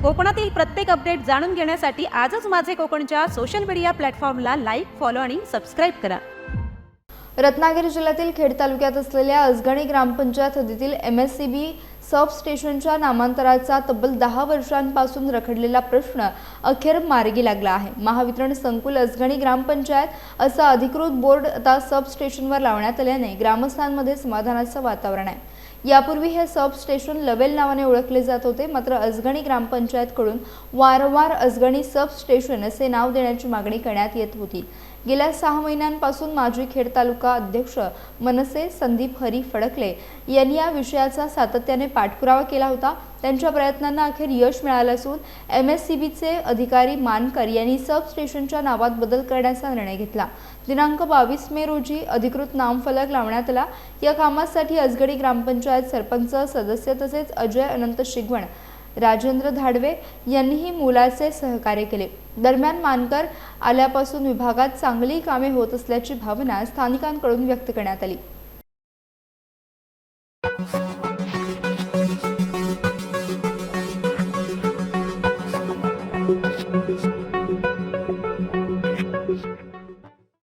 कोकणातील प्रत्येक अपडेट जाणून घेण्यासाठी आजच माझे कोकणच्या सोशल मीडिया प्लॅटफॉर्मला लाईक, फॉलो आणि सबस्क्राईब करा। रत्नागिरी जिल्ह्यातील खेड तालुक्यात असलेल्या अजगणी ग्रामपंचायत हद्दीतील MSCB सब स्टेशनच्या नामांतराचा तब्बल 10 वर्षांपासून रखडलेला प्रश्न अखेर मार्गी लागला आहे। महावितरण संकुल अजगणी ग्रामपंचायत असा अधिकृत बोर्ड आता सब स्टेशनवर लावण्यात आल्याने ग्रामस्थांमध्ये समाधानाचं वातावरण आहे। यापूर्वी हे सब स्टेशन लवेल नावाने ओळखले जात होते, मात्र अजगणी ग्रामपंचायतकडून वारंवार अजगणी सब स्टेशन असे नाव देण्याची मागणी करण्यात येत होती। गेल्या 6 महिन्यांपासून माजी खेड तालुका अध्यक्ष मनसे संदीप हरी फडकले यांनी या विषयाचा सातत्याने पाठपुरावा केला होता। त्यांच्या प्रयत्नांना अखेर यश मिळालं असून MSCBचे अधिकारी मानकर यांनी सब स्टेशनच्या नावात बदल करण्याचा निर्णय घेतला। दिनांक 22 मे रोजी अधिकृत नामफलक लावण्यात आला। या कामासाठी अजगणी ग्रामपंचायत सरपंच सदस्य तसेच अजय अनंत शिगवण, राजेंद्र धाडवे यांनीही मोलाचे सहकार्य केले। दरम्यान मानकर आल्यापासून विभागात चांगली कामे होत असल्याची भावना स्थानिकांकडून व्यक्त करण्यात आली।